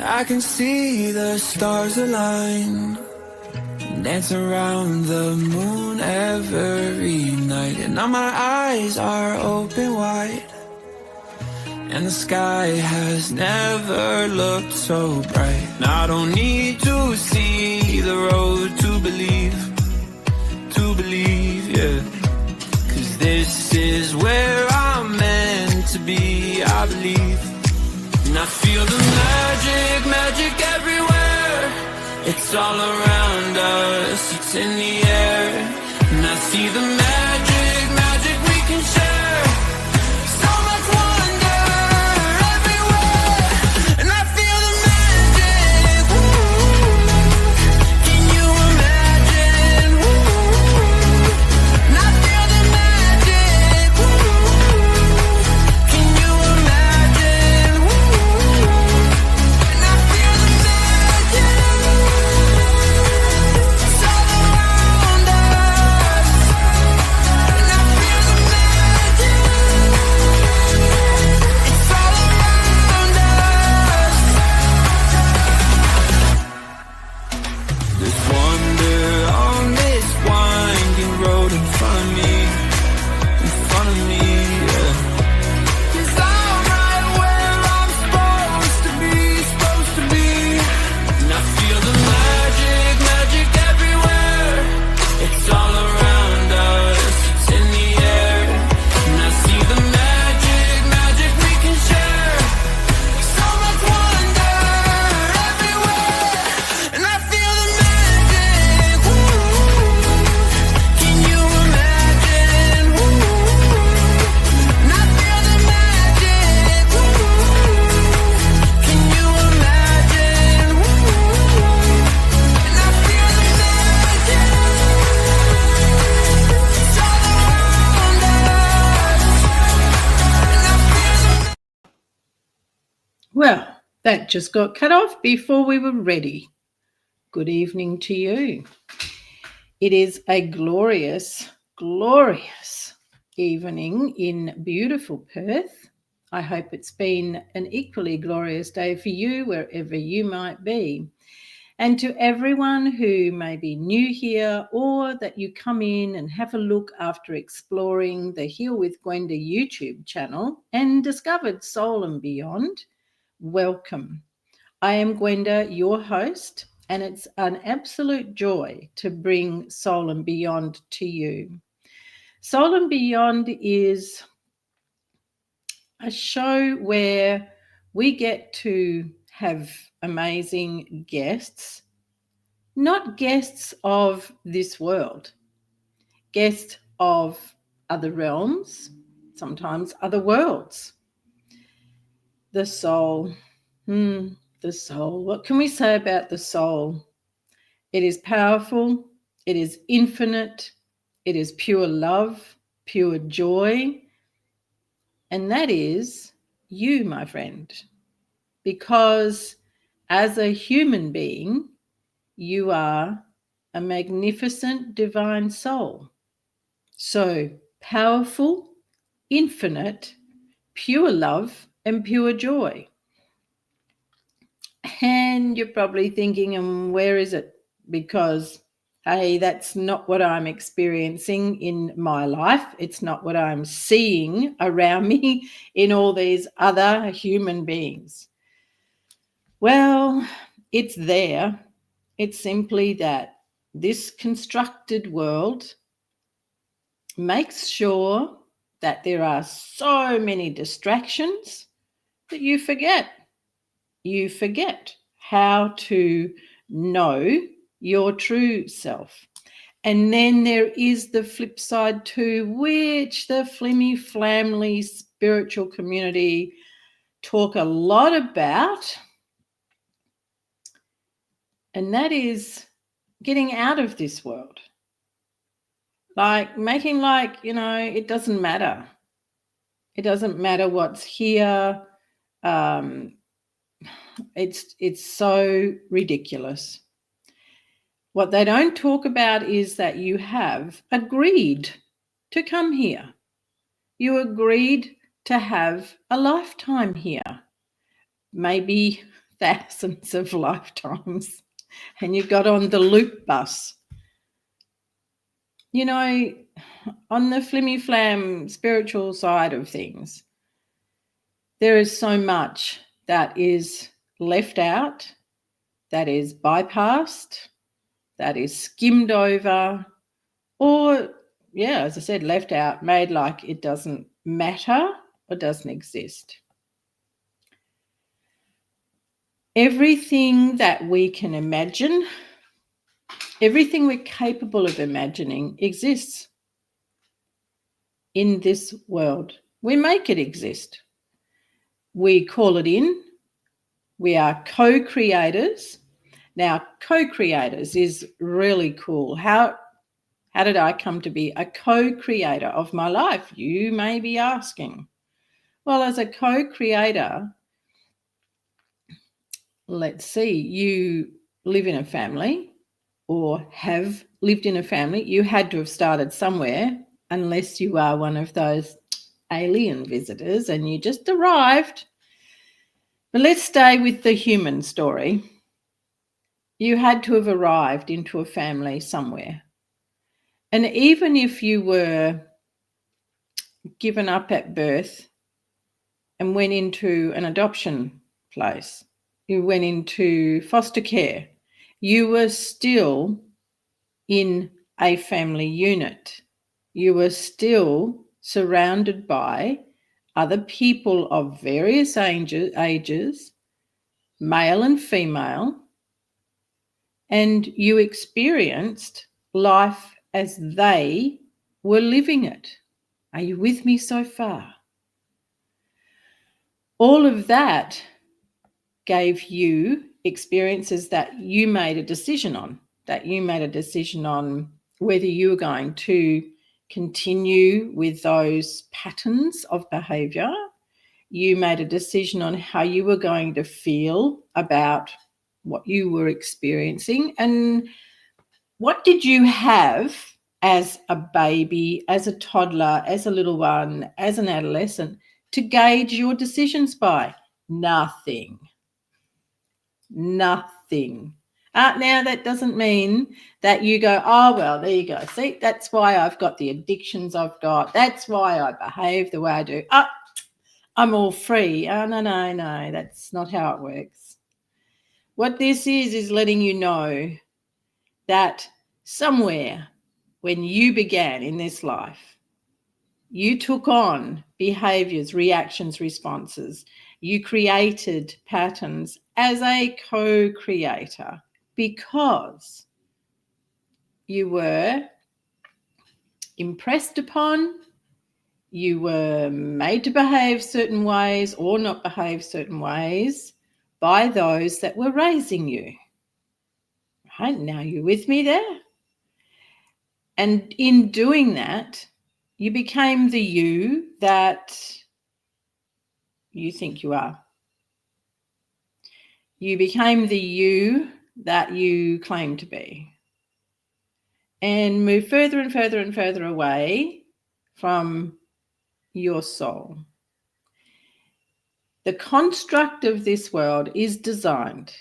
I can see the stars align, dance around the moon every night. And now my eyes are open wide, and the sky has never looked so bright. And I don't need to see the road to believe, yeah. 'Cause this is where I'm meant to be, I believe. And I feel the magic everywhere. It's all around us, it's in the air. And I see the magic we can share. So much wonder everywhere. And I feel the magic, ooh. Can you imagine, ooh. And I feel the magic, ooh. Can you imagine, ooh. And I feel the magic. It's all around us. And I feel the magic. It's all around us. There's wonder on this winding road in front of me, yeah. 'Cause I'm right where I'm supposed to be. And I feel the magic everywhere. It's all around us, it's in the air. And I see the magic we can share. So much wonder everywhere. And I feel the magic, ooh. Can you imagine, ooh. And I feel the magic, ooh. Can you imagine, ooh. And I feel the magic. It's all around us. And I feel the Well, that just got cut off before we were ready. Good evening to you. It is a glorious, glorious evening in beautiful Perth. I hope it's been an equally glorious day for you wherever you might be. And to everyone who may be new here or that you come in and have a look after exploring the Heal with Gwenda YouTube channel and discovered Soul and Beyond, welcome. I am Gwenda, your host, and it's an absolute joy to bring Soul and Beyond to you. Soul and Beyond is a show where we get to have amazing guests, not guests of this world, guests of other realms, sometimes other worlds. The soul. The soul. What can we say about the soul? It is powerful. It is infinite. It is pure love, pure joy. And that is you, my friend. Because as a human being, you are a magnificent divine soul. So powerful, infinite, pure love, and pure joy. And you're probably thinking, where is it? Because, hey, that's not what I'm experiencing in my life. It's not what I'm seeing around me in all these other human beings. Well, it's there. It's simply that this constructed world makes sure that there are so many distractions that you forget. You forget how to know your true self. And then there is the flip side too, which the flimmy spiritual community talk a lot about, and that is getting out of this world. Like making it doesn't matter. It doesn't matter what's here. It's so ridiculous. What they don't talk about is that you have agreed to come here. You agreed to have a lifetime here. Maybe thousands of lifetimes and you got on the loop bus. You know, on the flimmy flam spiritual side of things, there is so much that is left out, that is bypassed, that is skimmed over, or, yeah, as I said, left out, made like it doesn't matter or doesn't exist. Everything that we can imagine, everything we're capable of imagining exists in this world. We make it exist. We call it in. We are co-creators. Now, co-creators is really cool. How did I come to be a co-creator of my life? You may be asking. Well, as a co-creator, let's see, you live in a family or have lived in a family. You had to have started somewhere, unless you are one of those alien visitors and you just arrived. But let's stay with the human story. You had to have arrived into a family somewhere. And even if you were given up at birth and went into an adoption place, you went into foster care, you were still in a family unit. You were still surrounded by other people of various ages, male and female, and you experienced life as they were living it. Are you with me so far? All of that gave you experiences that you made a decision on, whether you were going to continue with those patterns of behavior. You made a decision on how you were going to feel about what you were experiencing. And what did you have as a baby, as a toddler, as a little one, as an adolescent to gauge your decisions by? Nothing. Now, that doesn't mean that you go, oh, well, there you go. See, that's why I've got the addictions I've got. That's why I behave the way I do. Oh, I'm all free. Oh, no, that's not how it works. What this is letting you know that somewhere when you began in this life, you took on behaviors, reactions, responses. You created patterns as a co-creator because you were impressed upon, you were made to behave certain ways or not behave certain ways by those that were raising you. Right, now you with me there? And in doing that, you became the you that you think you are. You became the you that you claim to be. And move further and further and further away from your soul. The construct of this world is designed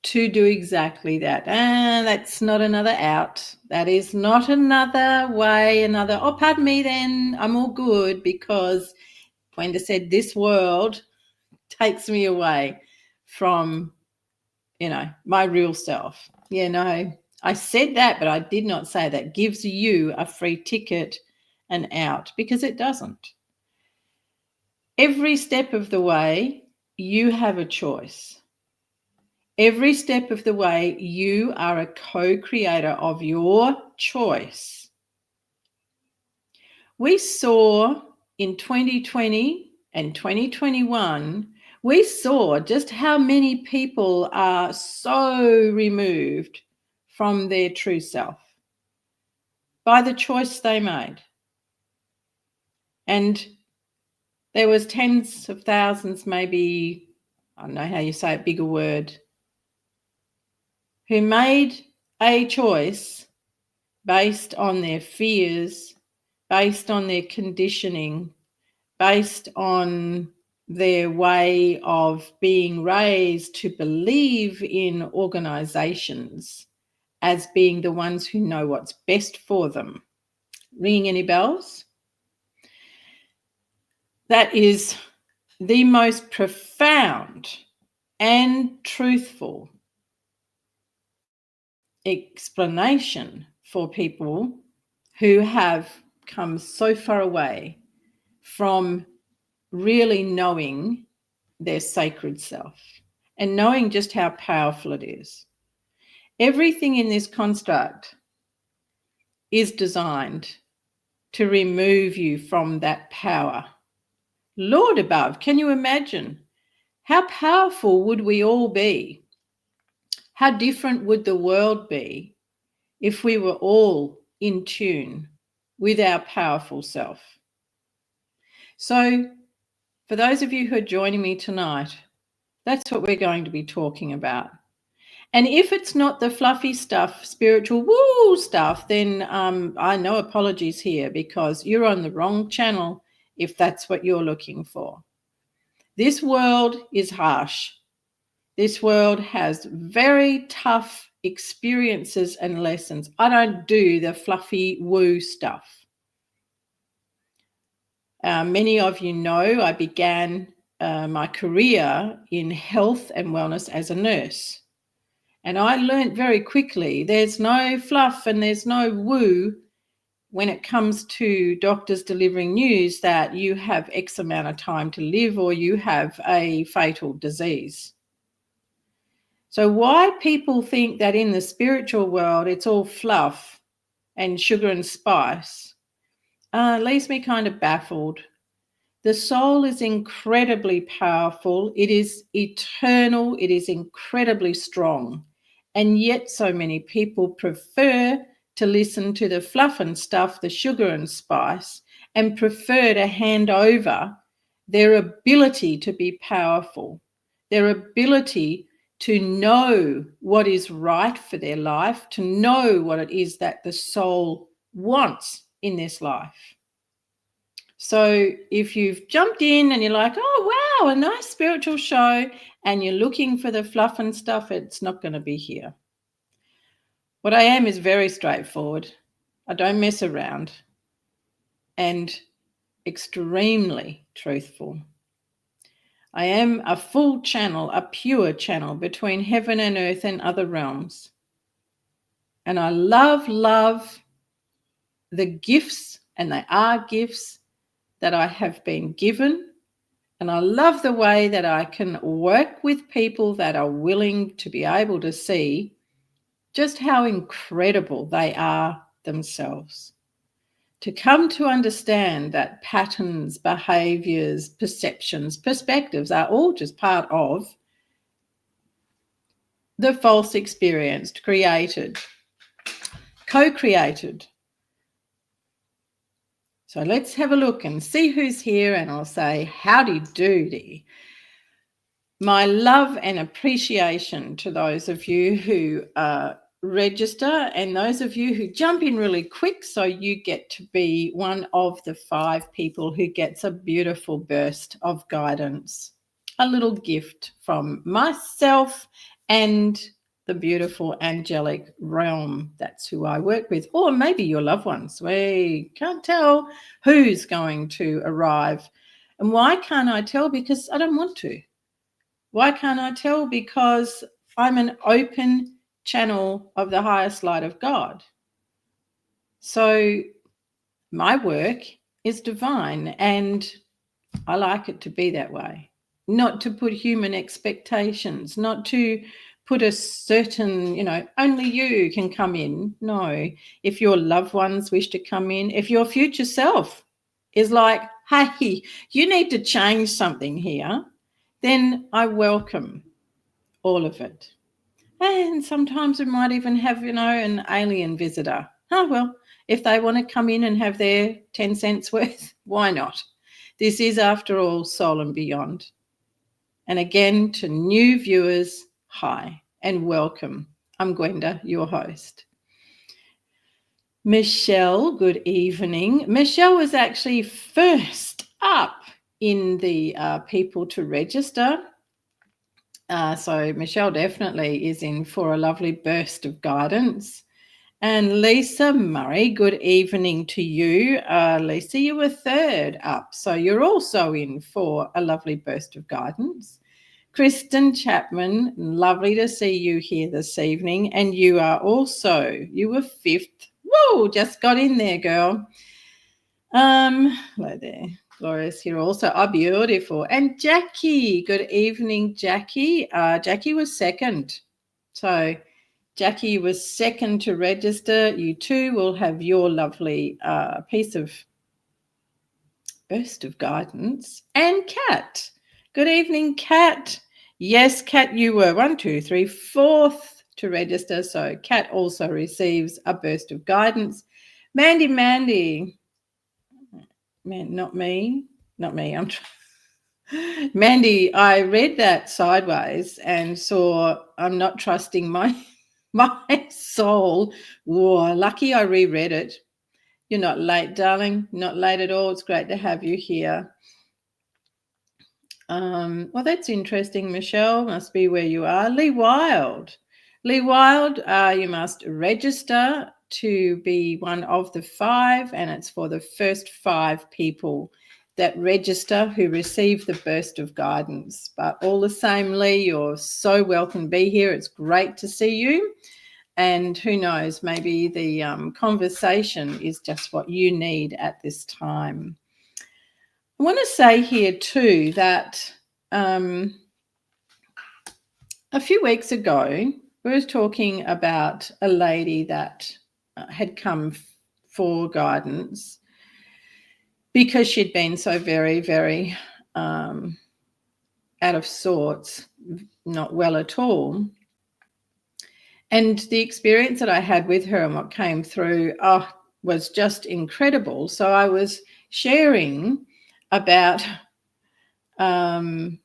to do exactly that. And that's not another out. That is not another way, oh, pardon me then, I'm all good, because Gwenda said this world takes me away from, my real self. I said that, but I did not say that gives you a free ticket and out, because it doesn't. Every step of the way, you have a choice. Every step of the way, you are a co-creator of your choice. We saw in 2020 and 2021, we saw just how many people are so removed from their true self by the choice they made. And there was tens of thousands, maybe, I don't know how you say it, bigger word, who made a choice based on their fears, based on their conditioning, based on their way of being raised to believe in organizations as being the ones who know what's best for them. Ringing any bells? That is the most profound and truthful explanation for people who have come so far away from really knowing their sacred self and knowing just how powerful it is. Everything in this construct is designed to remove you from that power. Lord above, can you imagine? How powerful would we all be? How different would the world be if we were all in tune with our powerful self? So, for those of you who are joining me tonight, that's what we're going to be talking about. And if it's not the fluffy stuff, spiritual woo stuff, then I no apologies here, because you're on the wrong channel if that's what you're looking for. This world is harsh. This world has very tough experiences and lessons. I don't do the fluffy woo stuff. Many of you know I began my career in health and wellness as a nurse. And I learned very quickly there's no fluff and there's no woo when it comes to doctors delivering news that you have X amount of time to live or you have a fatal disease. So why people think that in the spiritual world it's all fluff and sugar and spice leaves me kind of baffled. The soul is incredibly powerful. It is eternal. It is incredibly strong. And yet so many people prefer to listen to the fluff and stuff, the sugar and spice, and prefer to hand over their ability to be powerful, their ability to know what is right for their life, to know what it is that the soul wants in this life. So if you've jumped in and you're like, oh, wow, a nice spiritual show, and you're looking for the fluff and stuff, it's not going to be here. What I am is very straightforward. I don't mess around, and extremely truthful. I am a full channel, a pure channel between heaven and earth and other realms. And I love the gifts, and they are gifts that I have been given. And I love the way that I can work with people that are willing to be able to see just how incredible they are themselves. To come to understand that patterns, behaviors, perceptions, perspectives are all just part of the false experience created, co-created. So let's have a look and see who's here, and I'll say, howdy doody. My love and appreciation to those of you who register and those of you who jump in really quick, so you get to be one of the 5 people who gets a beautiful burst of guidance, a little gift from myself and the beautiful angelic realm. That's who I work with, or maybe your loved ones. We can't tell who's going to arrive. And why can't I tell? Because I don't want to. Why can't I tell? Because I'm an open channel of the highest light of God. So my work is divine, and I like it to be that way. Not to put human expectations, not to put a certain, only you can come in. No, if your loved ones wish to come in, if your future self is like, hey, you need to change something here, then I welcome all of it. And sometimes we might even have, an alien visitor. Oh, well, if they want to come in and have their 10 cents worth, why not? This is, after all, Soul and Beyond. And again, to new viewers, hi and welcome. I'm Gwenda, your host. Michelle, good evening. Michelle was actually first up in the people to register. So Michelle definitely is in for a lovely burst of guidance. And Lisa Murray, good evening to you. Lisa, you were third up, so you're also in for a lovely burst of guidance. Kristen Chapman, lovely to see you here this evening. And you were fifth. Whoa, just got in there, girl. Hello there. Gloria's here also. Oh, beautiful. And Jackie, good evening, Jackie. Jackie was second. So Jackie was second to register. You too will have your lovely piece of burst of guidance. And Kat. Good evening, Kat. Yes, Kat, you were 1, 2, 3, fourth to register. So Kat also receives a burst of guidance. Mandy. Man, not me. Mandy, I read that sideways and saw I'm not trusting my soul. Whoa, lucky I reread it. You're not late, darling. Not late at all. It's great to have you here. Well, that's interesting, Michelle. Must be where you are. Lee Wild, you must register to be one of the 5, and it's for the first 5 people that register who receive the burst of guidance. But all the same, Lee, you're so welcome to be here. It's great to see you. And who knows, maybe the conversation is just what you need at this time. I want to say here too that a few weeks ago, we were talking about a lady that had come for guidance because she'd been so very, very out of sorts, not well at all. And the experience that I had with her and what came through was just incredible. So I was sharing about, no,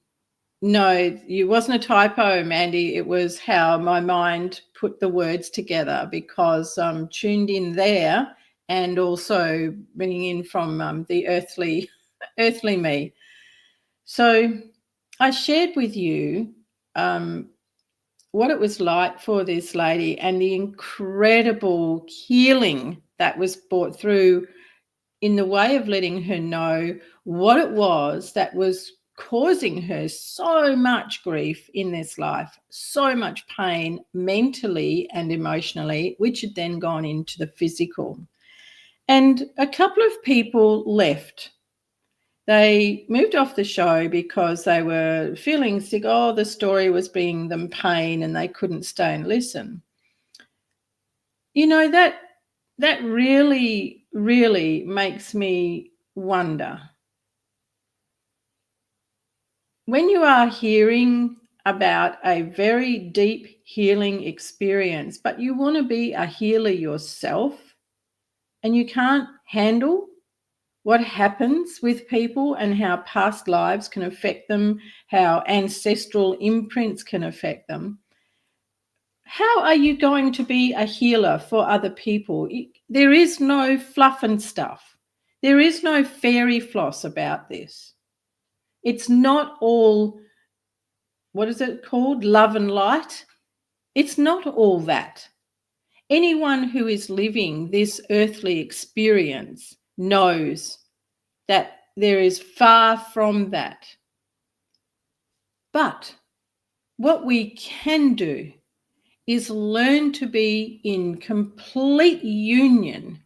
it wasn't a typo, Mandy. It was how my mind put the words together, because I'm tuned in there and also bringing in from the earthly me. So I shared with you what it was like for this lady and the incredible healing that was brought through in the way of letting her know what it was that was causing her so much grief in this life, so much pain mentally and emotionally, which had then gone into the physical. And a couple of people left. They moved off the show because they were feeling sick. Oh, the story was bringing them pain and they couldn't stay and listen. You know, that really, really makes me wonder. When you are hearing about a very deep healing experience, but you want to be a healer yourself and you can't handle what happens with people and how past lives can affect them, how ancestral imprints can affect them, how are you going to be a healer for other people? There is no fluff and stuff. There is no fairy floss about this. It's not all, what is it called? Love and light. It's not all that. Anyone who is living this earthly experience knows that there is far from that. But what we can do is learn to be in complete union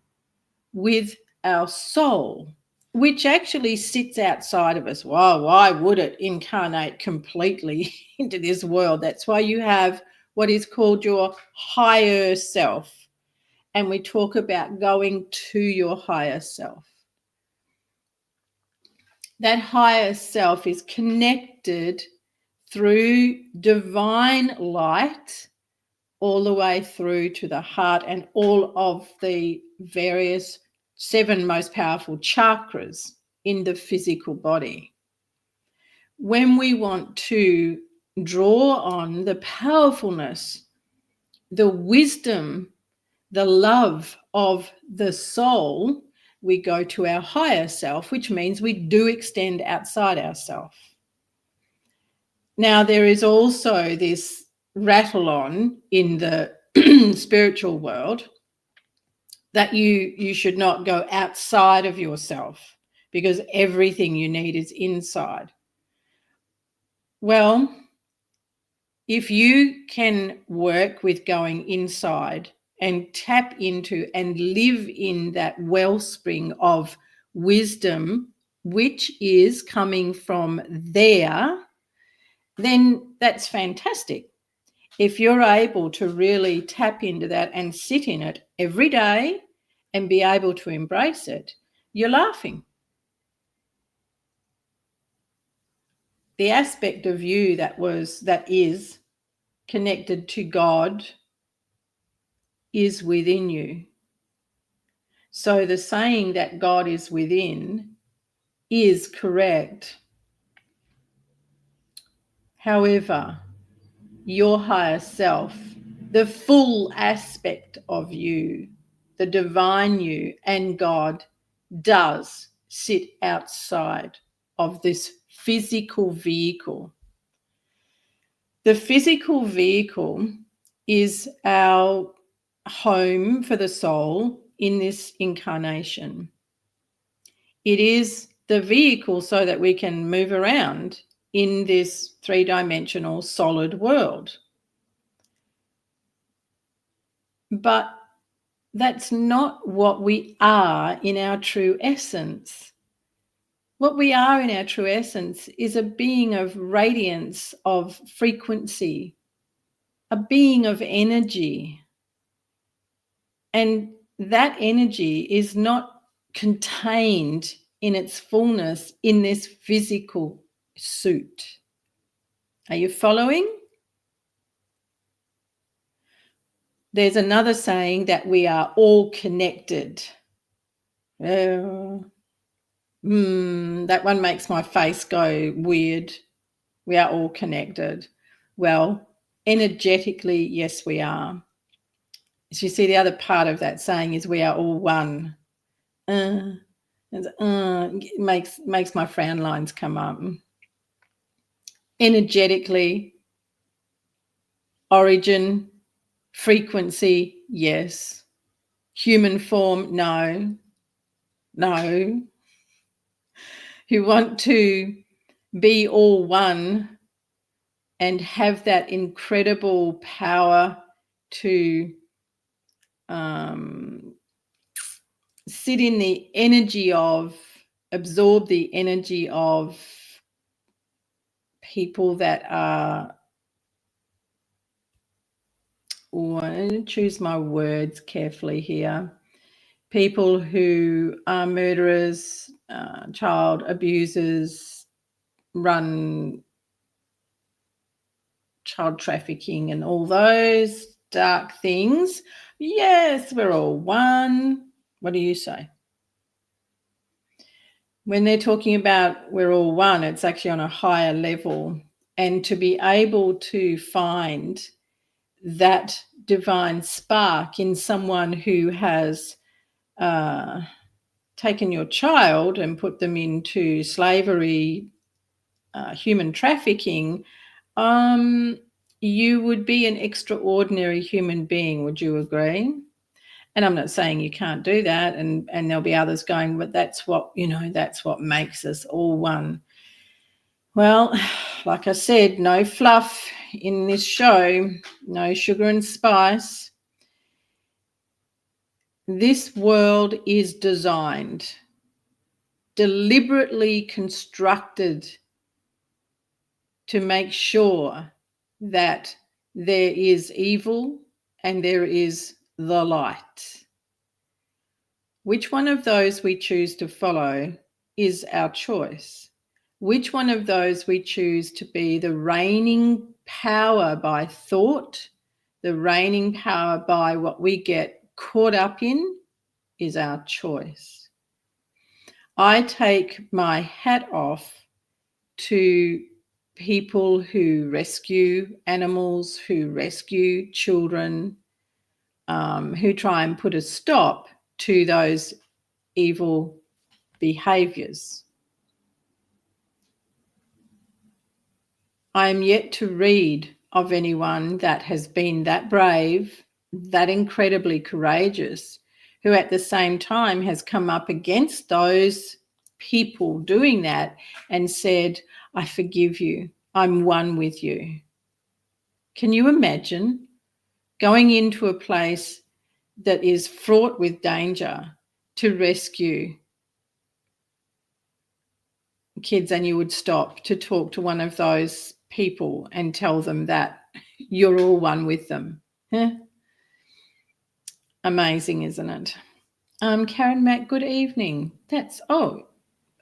with our soul, which actually sits outside of us. Well, why would it incarnate completely into this world? That's why you have what is called your higher self. And we talk about going to your higher self. That higher self is connected through divine light all the way through to the heart and all of the various 7 most powerful chakras in the physical body. When we want to draw on the powerfulness, the wisdom, the love of the soul, we go to our higher self, which means we do extend outside ourselves. Now, there is also this rattle on in the spiritual world that you should not go outside of yourself because everything you need is inside. Well, if you can work with going inside and tap into and live in that wellspring of wisdom, which is coming from there, then that's fantastic. If you're able to really tap into that and sit in it every day and be able to embrace it, you're laughing. The aspect of you that is connected to God is within you. So the saying that God is within is correct. However, your higher self, the full aspect of you, the divine you and God does sit outside of this physical vehicle. The physical vehicle is our home for the soul in this incarnation. It is the vehicle so that we can move around in this three-dimensional solid world. But that's not what we are in our true essence. What we are in our true essence is a being of radiance, of frequency, a being of energy. And that energy is not contained in its fullness in this physical suit. Are you following? There's another saying that we are all connected. That one makes my face go weird. We are all connected. Well, energetically, yes, we are. So you see, the other part of that saying is we are all one. Makes my frown lines come up. Energetically, origin, frequency, yes. Human form, no. Who want to be all one and have that incredible power to sit in the energy of, absorb the energy of people that are, I choose my words carefully here, people who are murderers, child abusers, run child trafficking and all those dark things. Yes, we're all one. What do you say? When they're talking about we're all one, it's actually on a higher level. And to be able to find that divine spark in someone who has taken your child and put them into slavery, human trafficking, you would be an extraordinary human being. Would you agree? And I'm not saying you can't do that, and there'll be others going, but that's what, that's what makes us all one. Well, like I said, no fluff in this show, no sugar and spice. This world is designed, deliberately constructed to make sure that there is evil and there is the light. Which one of those we choose to follow is our choice. Which one of those we choose to be the reigning power by thought, the reigning power by what we get caught up in, is our choice. I take my hat off to people who rescue animals, who rescue children, who try and put a stop to those evil behaviors. I am yet to read of anyone that has been that brave, that incredibly courageous, who at the same time has come up against those people doing that and said, I forgive you, I'm one with you. Can you imagine going into a place that is fraught with danger to rescue kids, and you would stop to talk to one of those people and tell them that you're all one with them? Amazing, isn't it? Karen Mack, good evening. That's a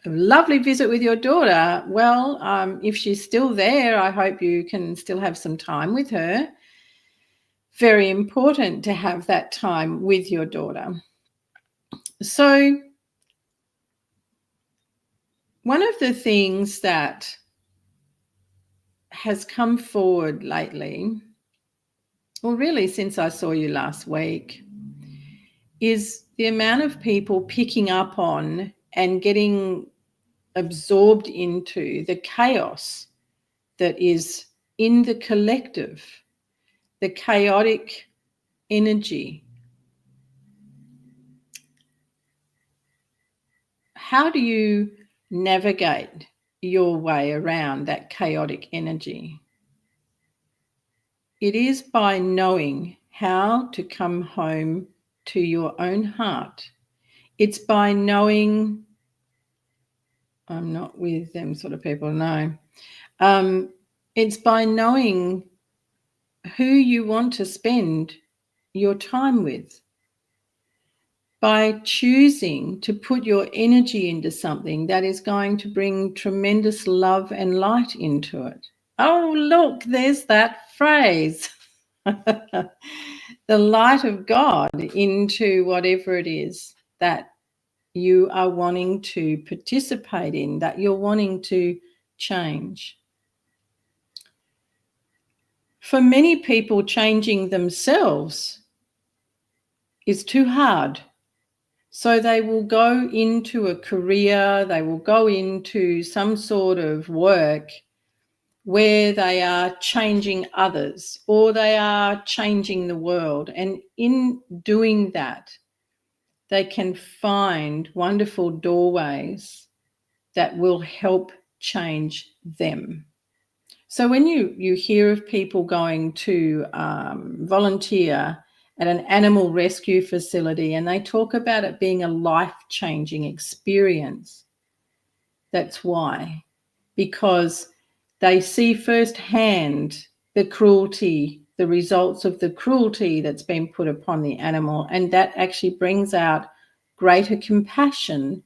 lovely visit with your daughter. Well, if she's still there, I hope you can still have some time with her. Very important to have that time with your daughter. So one of the things that has come forward lately, well, really since I saw you last week, is the amount of people picking up on and getting absorbed into the chaos that is in the collective, the chaotic energy. How do you navigate your way around that chaotic energy? It is by knowing how to come home to your own heart. It's by knowing, I'm not with them sort of people, no. It's by knowing who you want to spend your time with, by choosing to put your energy into something that is going to bring tremendous love and light into it. Oh, look, there's that phrase. The light of God into whatever it is that you are wanting to participate in, that you're wanting to change. For many people, changing themselves is too hard. So they will go into a career, they will go into some sort of work where they are changing others or they are changing the world. And in doing that, they can find wonderful doorways that will help change them. So when you hear of people going to volunteer at an animal rescue facility and they talk about it being a life-changing experience, that's why. Because they see firsthand the cruelty, the results of the cruelty that's been put upon the animal, and that actually brings out greater compassion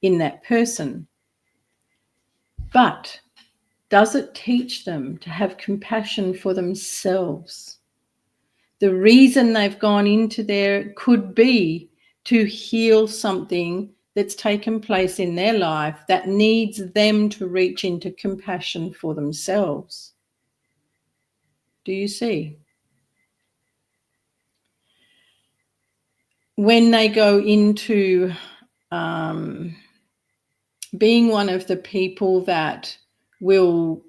in that person. But does it teach them to have compassion for themselves? The reason they've gone into there could be to heal something that's taken place in their life that needs them to reach into compassion for themselves. Do you see? When they go into being one of the people that will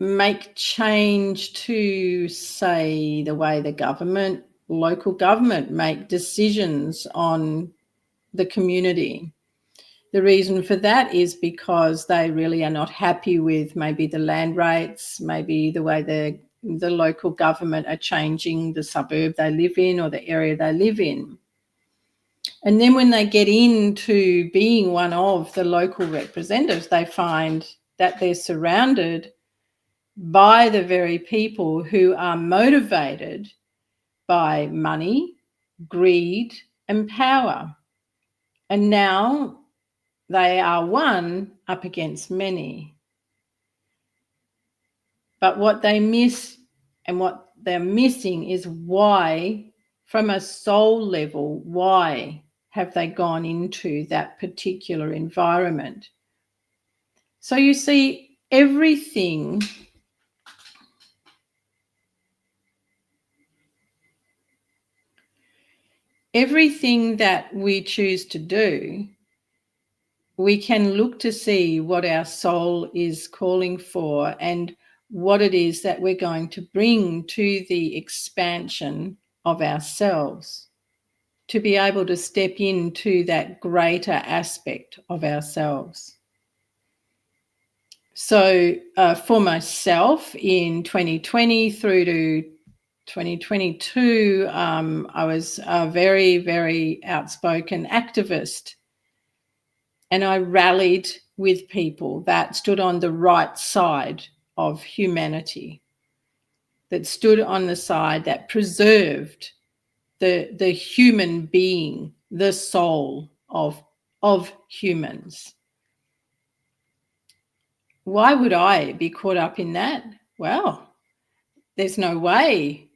make change to, say, the way the government, local government, make decisions on the community. The reason for that is because they really are not happy with maybe the land rates, maybe the way the local government are changing the suburb they live in or the area they live in. And then when they get into being one of the local representatives, they find that they're surrounded by the very people who are motivated by money, greed, and power. And now they are one up against many. But what they miss and what they're missing is why, from a soul level, why have they gone into that particular environment? So you see, everything everything that we choose to do, we can look to see what our soul is calling for and what it is that we're going to bring to the expansion of ourselves, to be able to step into that greater aspect of ourselves. So for myself in 2020 through to 2022, I was a very, very outspoken activist. And I rallied with people that stood on the right side of humanity, that stood on the side that preserved the human being, the soul of humans. Why would I be caught up in that? Well, there's no way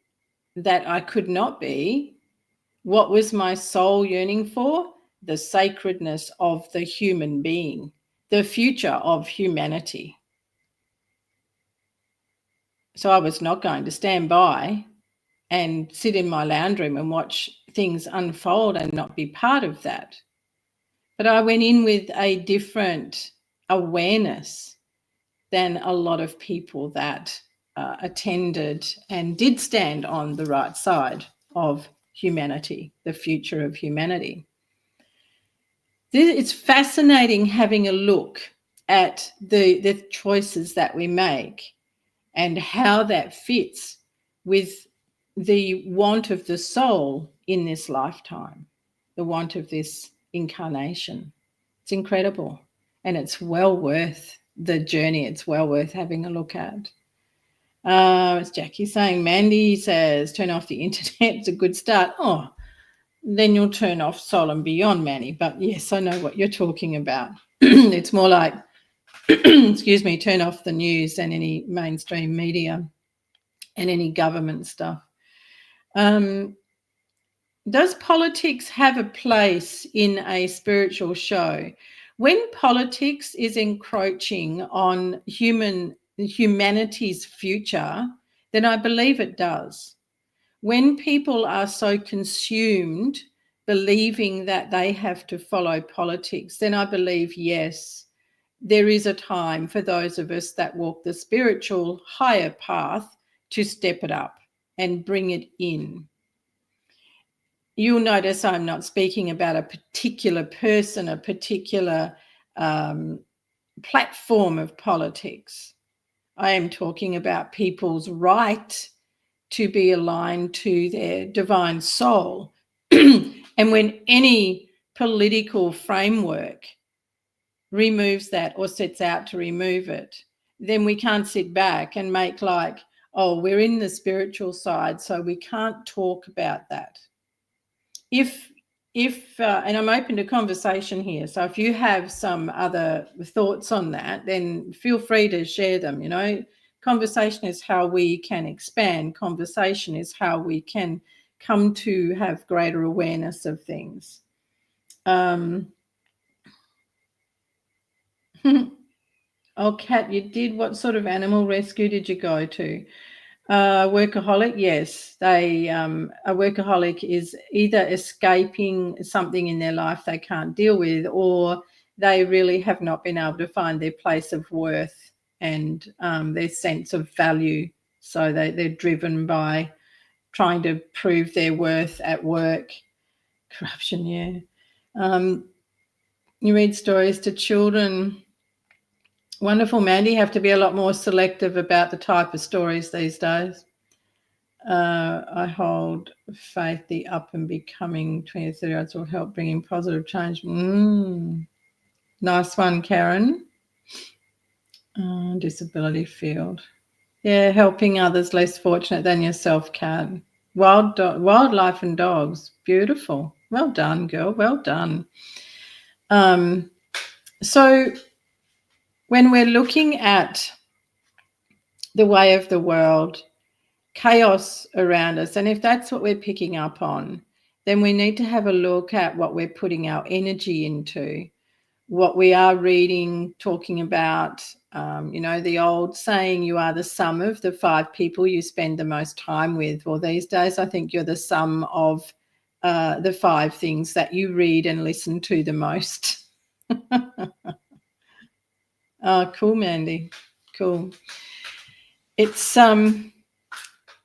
that I could not be. What was my soul yearning for? The sacredness of the human being, the future of humanity. So I was not going to stand by and sit in my lounge room and watch things unfold and not be part of that. But I went in with a different awareness than a lot of people that attended and did stand on the right side of humanity, the future of humanity. It's fascinating having a look at the choices that we make and how that fits with the want of the soul in this lifetime, the want of this incarnation. It's incredible, and it's well worth the journey. It's well worth having a look at. It's Jackie saying, Mandy says, turn off the internet. It's a good start. Oh, then you'll turn off Soul and Beyond, Manny. But yes, I know what you're talking about. It's more like, excuse me, turn off the news and any mainstream media and any government stuff. Does politics have a place in a spiritual show? When politics is encroaching on humanity's future, then I believe it does. When people are so consumed believing that they have to follow politics, then I believe, yes, there is a time for those of us that walk the spiritual higher path to step it up and bring it in. You'll notice I'm not speaking about a particular person, a particular platform of politics. I am talking about people's right to be aligned to their divine soul. And when any political framework removes that or sets out to remove it, then we can't sit back and make like, oh, we're in the spiritual side, so we can't talk about that. If and I'm open to conversation here, so if you have some other thoughts on that, then feel free to share them. You know, conversation is how we can expand. Conversation is how we can come to have greater awareness of things. Oh, Kat, you did. What sort of animal rescue did you go to? Workaholic, yes. A workaholic is either escaping something in their life they can't deal with, or they really have not been able to find their place of worth and their sense of value. So they're driven by trying to prove their worth at work. Corruption, yeah. You read stories to children. Wonderful, Mandy. Have to be a lot more selective about the type of stories these days. I hold faith the up and becoming 20 to 30 will help bring in positive change. Nice one, Karen. Disability field. Yeah, helping others less fortunate than yourself, Kat. Wildlife and dogs. Beautiful. Well done, girl. Well done. So when we're looking at the way of the world, chaos around us, and if that's what we're picking up on, then we need to have a look at what we're putting our energy into, what we are reading, talking about, the old saying, you are the sum of the 5 people you spend the most time with. Well, these days, I think you're the sum of the 5 things that you read and listen to the most. Oh, cool, Mandy. Cool. It's a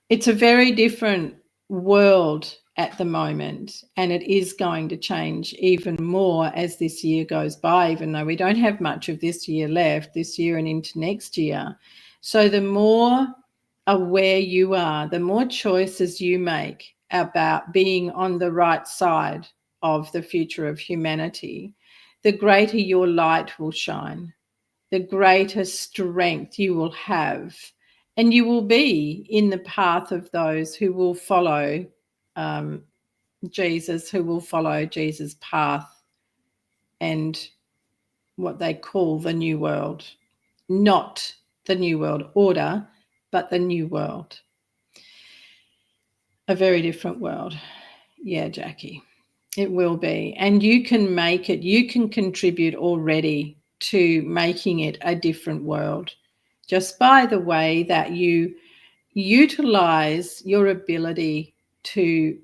very different world at the moment, and it is going to change even more as this year goes by, even though we don't have much of this year left, this year and into next year. So the more aware you are, the more choices you make about being on the right side of the future of humanity, the greater your light will shine, the greater strength you will have, and you will be in the path of those who will follow Jesus, who will follow Jesus' path and what they call the new world. Not the new world order, but the new world. A very different world. Yeah, Jackie, it will be. And you can make it, you can contribute already to making it a different world just by the way that you utilize your ability to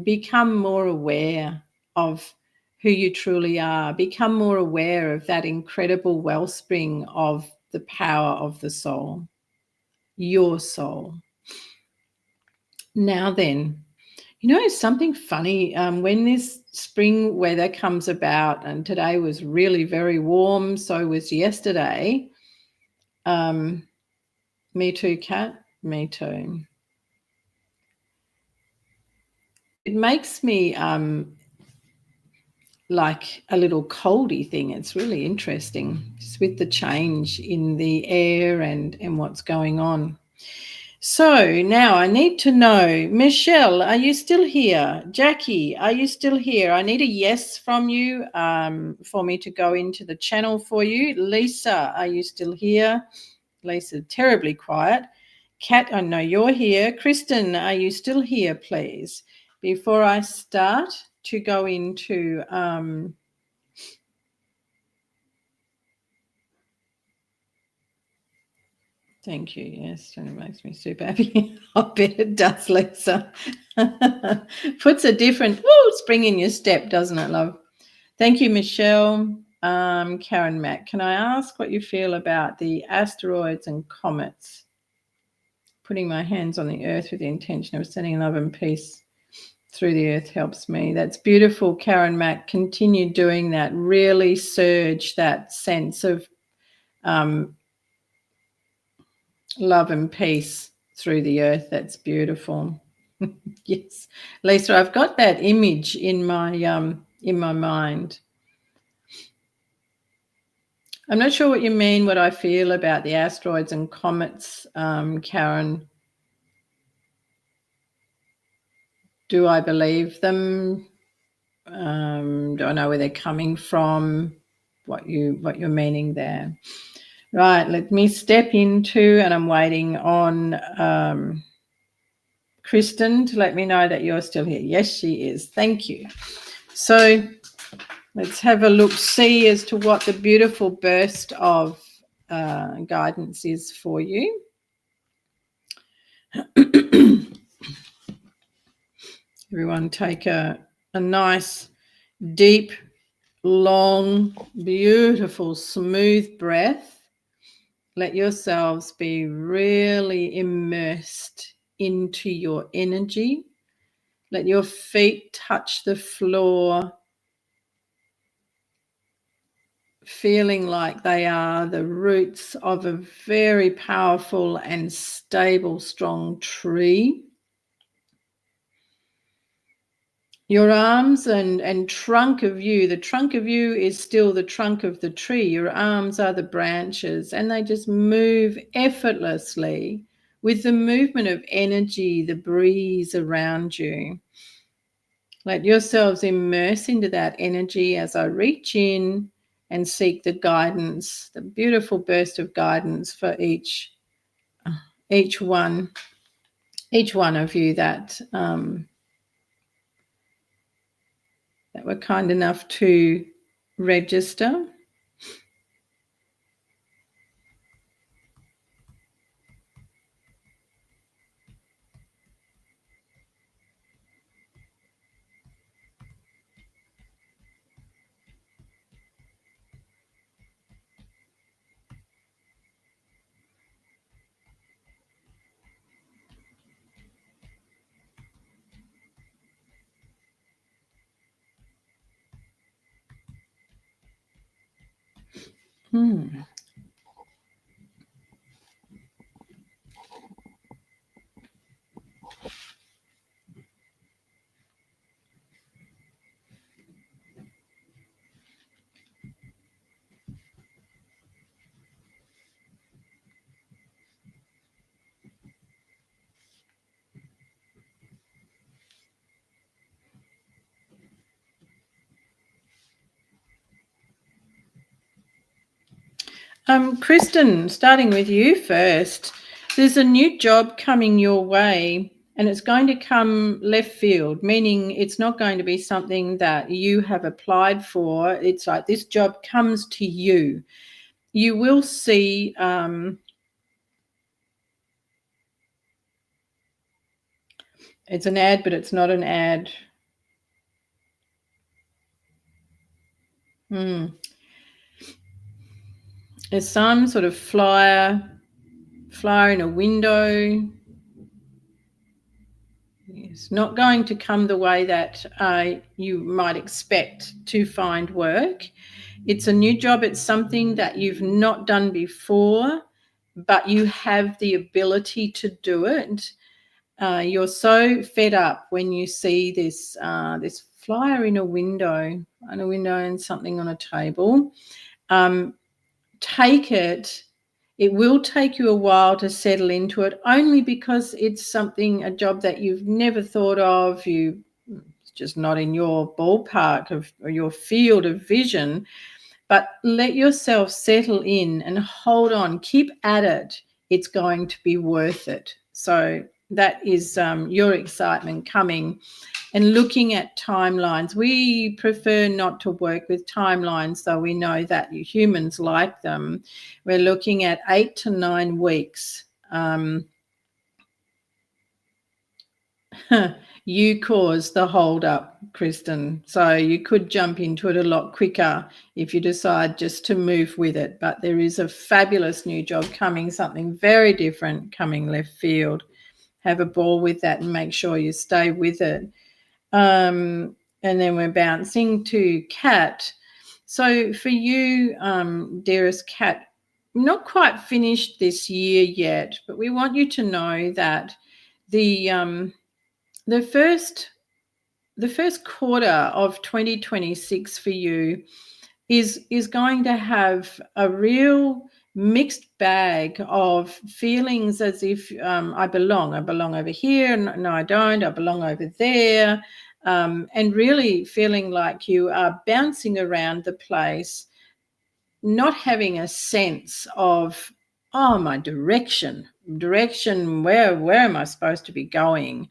become more aware of who you truly are, become more aware of that incredible wellspring of the power of the soul, your soul. Now then, something funny, when this spring weather comes about, and today was really very warm, so was yesterday. Me too, Kat. Me too. It makes me like a little coldy thing. It's really interesting, just with the change in the air and what's going on. So now I need to know, Michelle, are you still here? Jackie, are you still here? I need a yes from you for me to go into the channel for you. Lisa, are you still here? Lisa, terribly quiet. Kat, I know you're here. Kristen, are you still here, please? Before I start to go into thank you. Yes, and it makes me super happy. I bet it does, Lisa. Puts a different spring in your step, doesn't it, love? Thank you, Michelle. Karen Mack, can I ask what you feel about the asteroids and comets? Putting my hands on the earth with the intention of sending love and peace through the earth helps me. That's beautiful, Karen Mack. Continue doing that. Really surge that sense of love and peace through the earth. That's beautiful. Yes, Lisa, I've got that image in my mind. I'm not sure what you mean, what I feel about the asteroids and comets, Karen. Do I believe them? Do I know where they're coming from? What you're meaning there? Right, let me step into, and I'm waiting on Kristen to let me know that you're still here. Yes, she is. Thank you. So let's have a look, see as to what the beautiful burst of guidance is for you. Everyone take a nice, deep, long, beautiful, smooth breath. Let yourselves be really immersed into your energy. Let your feet touch the floor, feeling like they are the roots of a very powerful and stable, strong tree. Your arms and trunk of you, the trunk of you is still the trunk of the tree. Your arms are the branches, and they just move effortlessly with the movement of energy, the breeze around you. Let yourselves immerse into that energy as I reach in and seek the guidance, the beautiful burst of guidance for each one of you that were kind enough to register. Kristen, starting with you first. There's a new job coming your way, and it's going to come left field, meaning it's not going to be something that you have applied for. It's like this job comes to you. You will see it's an ad, but it's not an ad. There's some sort of flyer in a window. It's not going to come the way that you might expect to find work. It's a new job. It's something that you've not done before, but you have the ability to do it. You're so fed up when you see this this flyer in a window, and something on a table. Take it. It will take you a while to settle into it, only because it's a job that you've never thought of. It's just not in your ballpark or your field of vision. But let yourself settle in and hold on. Keep at it. It's going to be worth it. So that is your excitement coming. And looking at timelines, we prefer not to work with timelines, though we know that humans like them. We're looking at 8 to 9 weeks. You caused the hold up, Kristen. So you could jump into it a lot quicker if you decide just to move with it. But there is a fabulous new job coming, something very different coming left field. Have a ball with that and make sure you stay with it. And then we're bouncing to Kat. So for you, dearest Kat, not quite finished this year yet, but we want you to know that the first quarter of 2026 for you is going to have a real mixed bag of feelings, as if I belong over here, no I don't, I belong over there, and really feeling like you are bouncing around the place, not having a sense of, oh, my direction, where am I supposed to be going?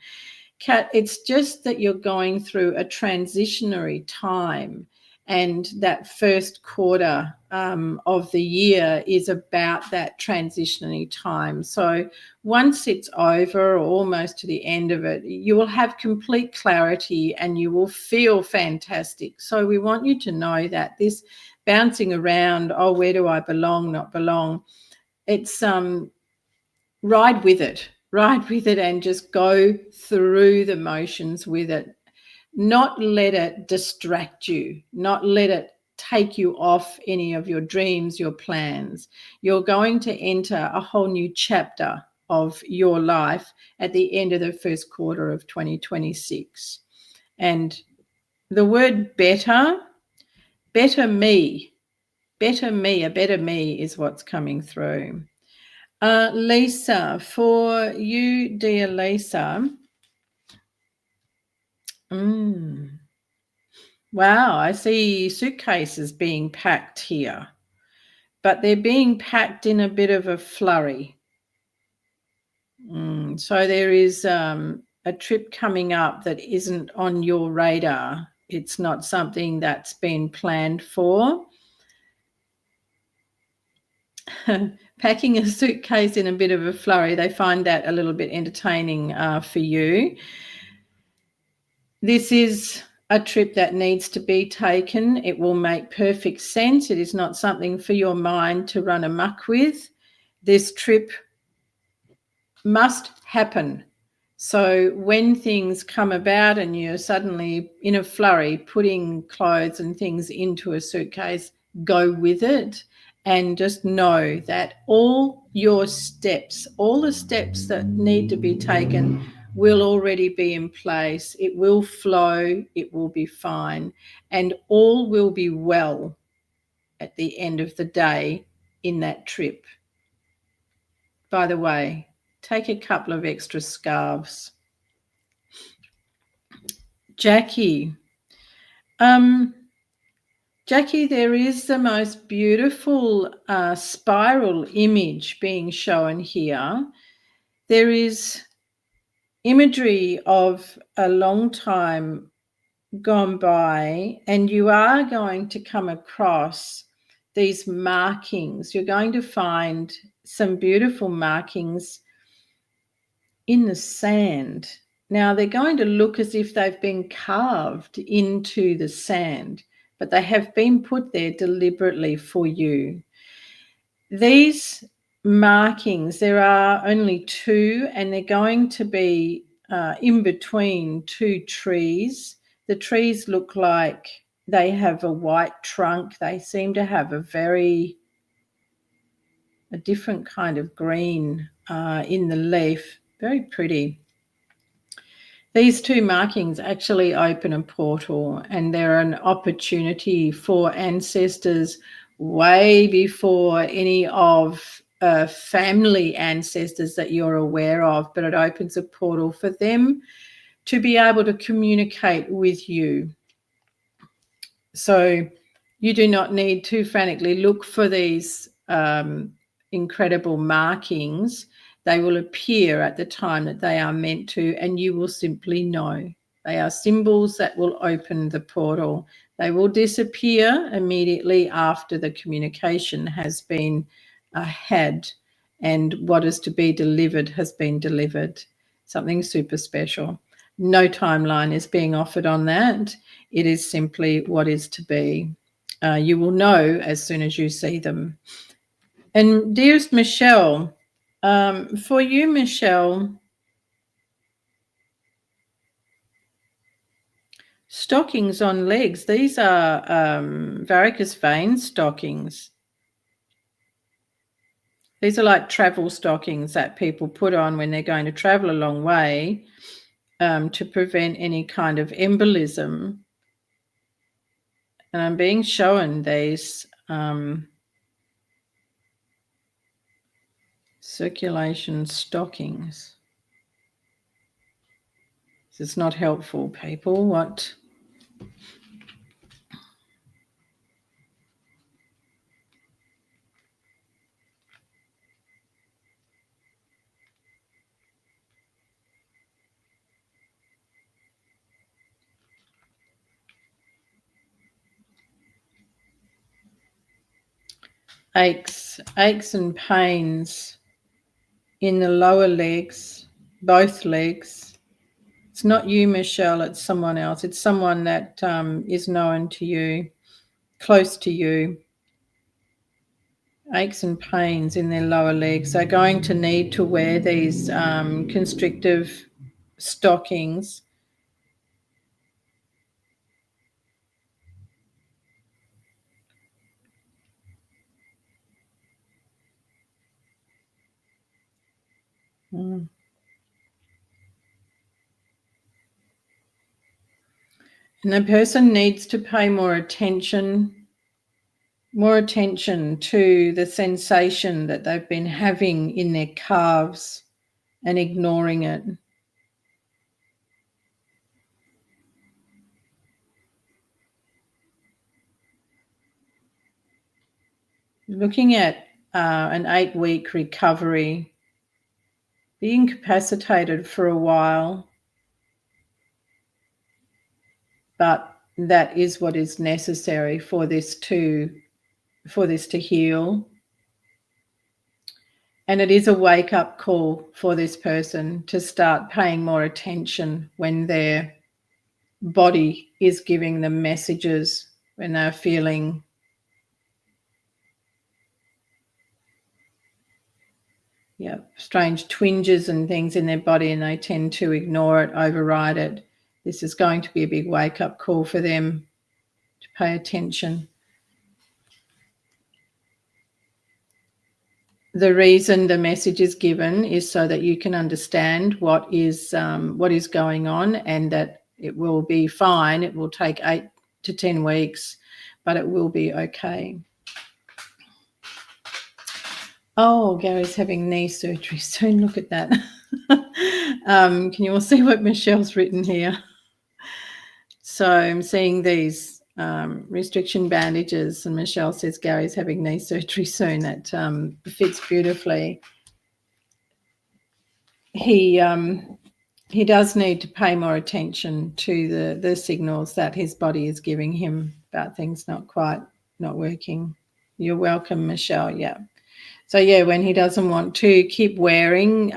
Kat, it's just that you're going through a transitionary time, and that first quarter of the year is about that transitionary time. So once it's over, or almost to the end of it, you will have complete clarity and you will feel fantastic. So we want you to know that this bouncing around, oh, where do I belong, not belong, it's ride with it and just go through the motions with it. Not let it distract you, not let it take you off any of your dreams, your plans. You're going to enter a whole new chapter of your life at the end of the first quarter of 2026. And the word better me, a better me is what's coming through. Lisa, for you, dear Lisa. Wow, I see suitcases being packed here, but they're being packed in a bit of a flurry. So there is a trip coming up that isn't on your radar. It's not something that's been planned for. Packing a suitcase in a bit of a flurry, they find that a little bit entertaining for you. This is a trip that needs to be taken. It will make perfect sense. It is not something for your mind to run amok with. This trip must happen. So when things come about and you're suddenly in a flurry putting clothes and things into a suitcase, go with it and just know that all your steps, all the steps that need to be taken will already be in place. It will flow, it will be fine, and all will be well at the end of the day in that trip. By the way, take a couple of extra scarves. Jackie, Jackie, there is the most beautiful spiral image being shown here. There is imagery of a long time gone by, and you are going to come across these markings. You're going to find some beautiful markings in the sand. Now, they're going to look as if they've been carved into the sand, but they have been put there deliberately for you. These markings, there are only two, and they're going to be in between two trees. The trees look like they have a white trunk. They seem to have a different kind of green in the leaf. Very pretty. These two markings actually open a portal, and they're an opportunity for ancestors way before any of family ancestors that you're aware of, but it opens a portal for them to be able to communicate with you. So you do not need to frantically look for these incredible markings. They will appear at the time that they are meant to, and you will simply know. They are symbols that will open the portal. They will disappear immediately after the communication has been had, and what is to be delivered has been delivered. Something super special. No timeline is being offered on that. It is simply what is to be. You will know as soon as you see them. And dearest Michelle, for you, Michelle, stockings on legs, these are varicose vein stockings. These are like travel stockings that people put on when they're going to travel a long way to prevent any kind of embolism. And I'm being shown these circulation stockings. This is not helpful, people. What? Aches and pains in the lower legs, both legs. It's not you, Michelle, it's someone else. It's someone that is known to you, close to you. Aches and pains in their lower legs. They're going to need to wear these constrictive stockings. And the person needs to pay more attention to the sensation that they've been having in their calves and ignoring it. Looking at an 8-week recovery, be incapacitated for a while, but that is what is necessary for this to heal. And it is a wake-up call for this person to start paying more attention when their body is giving them messages, when they're feeling strange twinges and things in their body, and they tend to ignore it, override it. This is going to be a big wake-up call for them to pay attention. the reason the message is given is so that you can understand what is going on, and that it will be fine. It will take 8 to 10 weeks, but it will be okay. Oh, Gary's having knee surgery soon. Look at that. Can you all see what Michelle's written here? So I'm seeing these restriction bandages, and Michelle says Gary's having knee surgery soon. That fits beautifully. He does need to pay more attention to the signals that his body is giving him about things not working. You're welcome, Michelle. Yeah. So yeah, when he doesn't want to keep wearing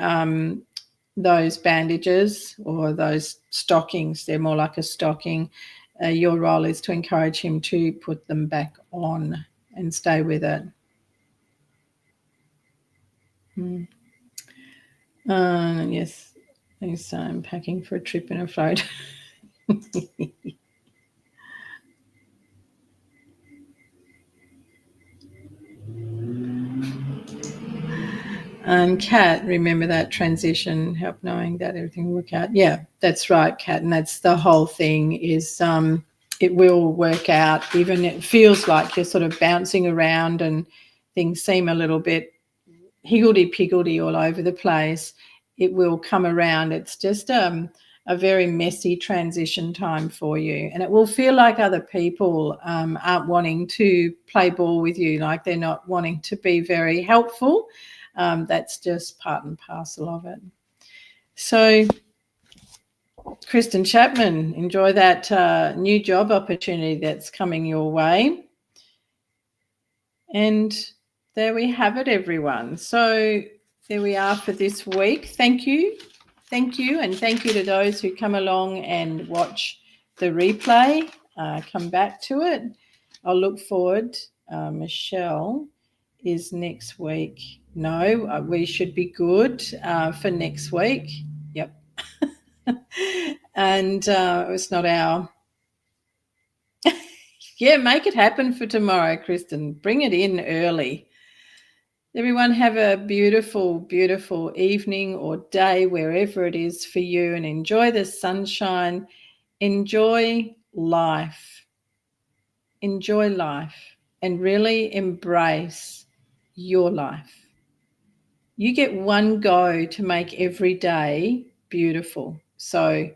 those bandages or those stockings, they're more like a stocking. Your role is to encourage him to put them back on and stay with it. Yes, he's packing for a trip in a float. Kat, remember that transition, help knowing that everything will work out. Yeah, that's right, Kat, and that's the whole thing is it will work out. Even it feels like you're sort of bouncing around and things seem a little bit higgledy-piggledy all over the place. It will come around. It's just a very messy transition time for you, and it will feel like other people aren't wanting to play ball with you, like they're not wanting to be very helpful. That's just part and parcel of it. So, Kristen Chapman, enjoy that new job opportunity that's coming your way. And there we have it, everyone. So there we are for this week. Thank you. Thank you. And thank you to those who come along and watch the replay, come back to it. I'll look forward. Michelle is next week. No, we should be good for next week. Yep. And it's not our... Yeah, make it happen for tomorrow, Kristen. Bring it in early. Everyone have a beautiful, beautiful evening or day wherever it is for you, and enjoy the sunshine. Enjoy life. Enjoy life and really embrace your life. You get one go to make every day beautiful. So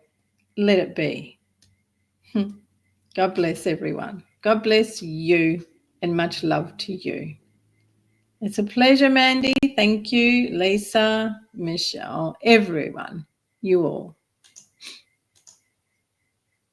let it be. God bless everyone. God bless you, and much love to you. It's a pleasure, Mandy. Thank you, Lisa, Michelle, everyone, you all.